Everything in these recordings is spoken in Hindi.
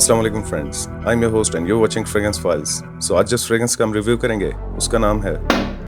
अस्सलाम वालेकुम friends, I am your host and you watching fragrance files. So आज जिस फ्रेग्रेंस का हम रिव्यू करेंगे उसका नाम है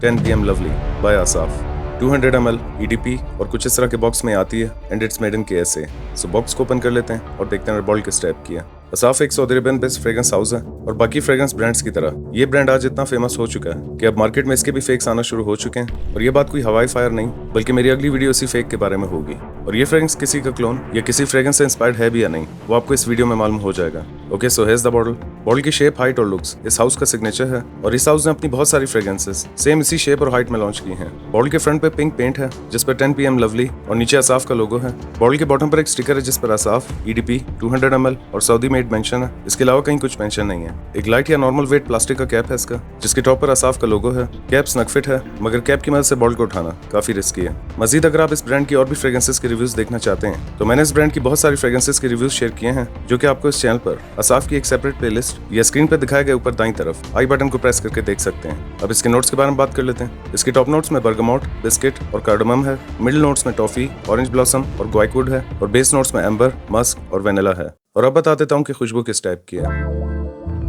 10 PM लवली बाय आसाफ। 200 ml EDP और कुछ इस तरह के बॉक्स में आती है and it's made in KSA। So box को ओपन कर लेते हैं और देखते हैं बॉटल किस टाइप की है। आसाफ एक Saudi Arabian based fragrance house है और बाकी फ्रेग्रेंस ब्रांड्स की तरह ये ब्रांड आज इतना फेमस हो चुका है कि अब मार्केट में इसके भी फेक्स आना शुरू हो चुके हैं। और ये बात कोई हवाई फायर नहीं बल्कि मेरी अगली वीडियो इसी फेक के बारे में होगी। और ये फ्रेग्रेंस किसी का क्लोन या किसी फ्रेग्रेंस से इंस्पायर्ड है भी या नहीं वो आपको इस वीडियो में मालूम हो जाएगा। Okay, so here's the bottle. Bottle की शेप, हाइट और लुक्स इस हाउस का सिग्नेचर है और इस हाउस ने अपनी बहुत सारी फ्रेग्रेंसेस सेम इसी शेप और हाइट में लॉन्च की हैं। बॉटल के फ्रंट पे पिंक पेंट है जिस पर 10 PM लवली और नीचे आसाफ का लोगो है। बॉटल के बॉटम पर एक स्टिकर है जिस पर आसाफ, EDP, 200 ml और सऊदी मेड मेंशन है। इसके अलावा कहीं कुछ मेंशन नहीं है। एक लाइट या नॉर्मल वेट प्लास्टिक का कैप है इसका जिसके टॉप पर आसाफ का लोगो है। कैप स्नग फिट है मगर कैप की मदद से बॉटल को उठाना काफी रिस्की है। मजीद अगर आप इस ब्रांड की और भी फ्रेग्रेंसेस के रिव्यूज देखना चाहते हैं तो मैंने इस ब्रांड की बहुत सारी फ्रेग्रेंसेस के रिव्यूज शेयर किए हैं जो कि आपको इस चैनल पर आसाफ की एक सेपरेट प्लेलिस्ट या स्क्रीन पर दिखाए गए ऊपर दाईं तरफ आई बटन को प्रेस करके देख सकते हैं। अब इसके नोट्स के बारे में बात कर लेते हैं। इसके टॉप नोट्स में बर्गामोट, बिस्किट और कार्डमम है। मिडिल नोट्स में टॉफी, ऑरेंज ब्लॉसम और ग्वाइकवुड है और बेस नोट्स में एम्बर, मस्क और वेनिला है। और अब बता देता हूँ कि खुशबू किस टाइप की है।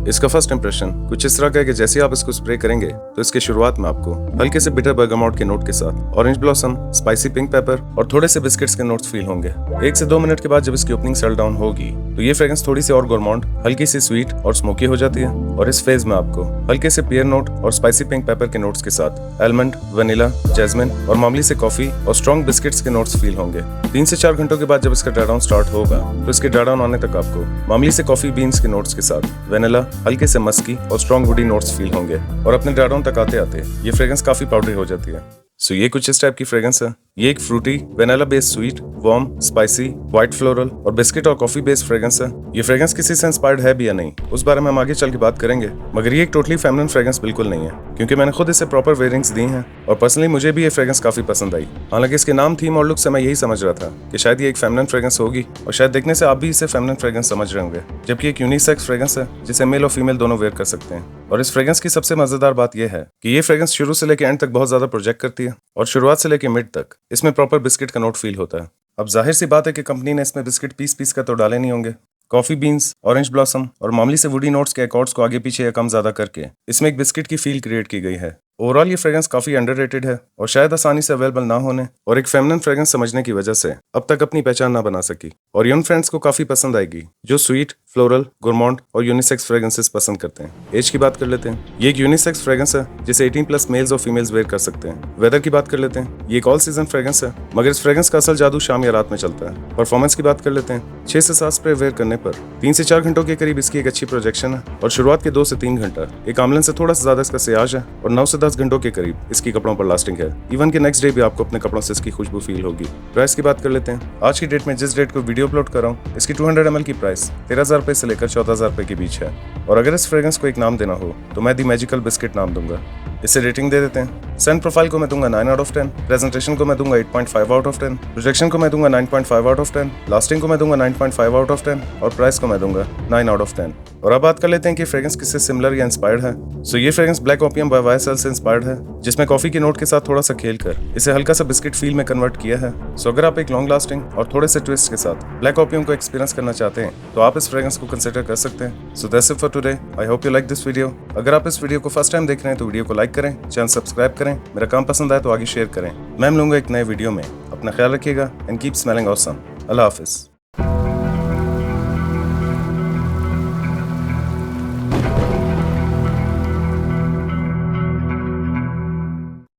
इसका फर्स्ट इंप्रेशन कुछ इस तरह का है कि जैसे आप इसको स्प्रे करेंगे तो इसके शुरुआत में आपको हल्के से बिटर बर्गामोट के नोट के साथ orange blossom, spicy pink paper और थोड़े से बिस्किट्स के नोट्स फील होंगे। 1 से 2 मिनट के बाद जब इसकी ओपनिंग सेटल डाउन होगी तो ये फ्रेग्रेंस थोड़ी सी और गोरमाउंड, हल्की सी स्वीट और स्मोकी हो जाती है। और इस फेज में आपको हल्के से पियर नोट और स्पाइसी पिंक पेपर के नोट्स के साथ आलमंड, वनीला, जैस्मिन और मामूली से कॉफी और स्ट्रॉन्ग बिस्किट्स के नोट्स फील होंगे। 3 से 4 घंटों के बाद जब इसका ड्राई डाउन स्टार्ट होगा तो इसके ड्राई डाउन आने तक आपको मामूली से कॉफी बीन्स के नोट्स के साथ वेनिला, हल्के से मस्की और स्ट्रॉन्ग वुडी नोट्स फील होंगे। और अपने ड्राई डाउन तक आते आते ये फ्रेग्रेंस काफी पाउडरी हो जाती है। सो ये कुछ इस टाइप की फ्रेग्रेंस है। ये एक fruity, vanilla based sweet, warm, spicy, white floral और बिस्किट और कॉफी बेस्ड फ्रेग्रेंस है। ये फ्रेग्रेंस किसी से इंस्पायर्ड है भी या नहीं उस बारे में हम आगे चल के बात करेंगे मगर ये एक टोटली फेमिनिन फ्रेग्रेंस बिल्कुल नहीं है क्योंकि मैंने खुद इसे प्रॉपर वेयरिंग्स दी हैं और पर्सनली मुझे भी ये फ्रेग्रेंस काफी पसंद आई। हालांकि इसके नाम, थीम और लुक से मैं यही समझ रहा था कि शायद ये एक फेमिनिन फ्रेग्रेंस होगी और शायद देखने से आप भी इसे फेमिनिन फ्रेग्रेंस समझ रहे होंगे, जबकि एक यूनिसेक्स फ्रेग्रेंस है जिसे मेल और फीमेल दोनों वेयर कर सकते हैं। और इस फ्रेग्रेंस की सबसे मजेदार बात यह है कि ये फ्रेग्रेंस शुरू से लेकर एंड तक बहुत ज्यादा प्रोजेक्ट करती है और शुरुआत से लेकर मिड तक इसमें प्रॉपर बिस्किट का नोट फील होता है। अब जाहिर सी बात है कि कंपनी ने इसमें बिस्किट पीस का तो डाले नहीं होंगे। कॉफी बीन्स, ऑरेंज ब्लॉसम और मामूली से वुडी नोट्स के अकॉर्ड्स को आगे पीछे या कम ज्यादा करके इसमें एक बिस्किट की फील क्रिएट की गई है। ओवरऑल ये फ्रेग्रेंस काफी अंडररेटेड है और शायद आसानी से अवेलेबल ना होने और एक फेमिनिन फ्रेग्रेंस समझने की वजह से अब तक अपनी पहचान ना बना सकी। और यंग फ्रेंड्स को काफी पसंद आएगी जो स्वीट, फ्लोरल, गोरमाउंड और यूनिसेक्स फ्रेग्रेंसेस पसंद करते हैं। एज की बात कर लेते हैं। ये एक यूनिसेक्स फ्रेग्रेंस है जिसे 18+ मेल्स और फीमेल्स वेयर कर सकते हैं। वेदर की बात कर लेते हैं। ये एक ऑल सीजन फ्रेग्रेंस है मगर इस फ्रेग्रेंस का असल जादू शाम या रात में चलता है। परफॉर्मेंस की बात कर लेते हैं। 6 से 7 स्प्रे वेयर करने पर 3 से 4 घंटों के करीब इसकी एक अच्छी प्रोजेक्शन है और शुरुआत के 2 से 3 घंटा एक आमलन से थोड़ा सा ज्यादा इसका सियाज है और 9 से 10 घंटों के करीब इसकी कपड़ों पर लास्टिंग है। इवन के नेक्स्ट डे भी आपको अपने कपड़ों से इसकी खुशबू फील होगी। प्राइस की बात कर लेते हैं। आज की डेट में जिस डेट को वीडियो अपलोड कर रहा हूँ इसकी 200 ml की प्राइस 13,000 रुपए से लेकर 14,000 रुपए के बीच है। और अगर इस फ्रेग्रेंस को एक नाम देना हो तो मैं दी मैजिकल बिस्किट नाम दूंगा। इसे रेटिंग दे देते हैं। सेंट प्रोफाइल को मैं दूंगा 9 आउट ऑफ 10, प्रेजेंटेशन को मैं दूंगा 8.5 आउट ऑफ 10, प्रोजेक्शन को मैं दूंगा 9.5 आउट ऑफ 10, लास्टिंग को मैं दूंगा 9.5 आउट ऑफ 10 और प्राइस को मैं दूंगा 9 आउट ऑफ 10। और अब बात कर लेते हैं कि फ्रेग्रेंस किससे सिमिलर या इंस्पायर्ड है। सो ये fragrance Black Opium by YSL से इंस्पायर्ड है जिसमें कॉफी के नोट के साथ थोड़ा सा खेल कर इसे हल्का सा बिस्किट फील में कन्वर्ट किया है। सो अगर आप एक लॉन्ग लास्टिंग और थोड़े से ट्विस्ट के साथ ब्लैक ओपियम को एक्सपीरियंस करना चाहते हैं तो आप इस फ्रेग्रेंस को कंसिडर कर सकते हैं। So that's it for today. I hope you like this video. अगर आप इस वीडियो को फर्स्ट टाइम देख रहे हैं तो वीडियो को लाइक करें, चैनल सब्सक्राइब करें, मेरा काम पसंद आए तो आगे शेयर करें। मैं मिलूंगा एक नए वीडियो में। अपना ख्याल रखिएगा and keep smelling awesome. Allah Hafiz.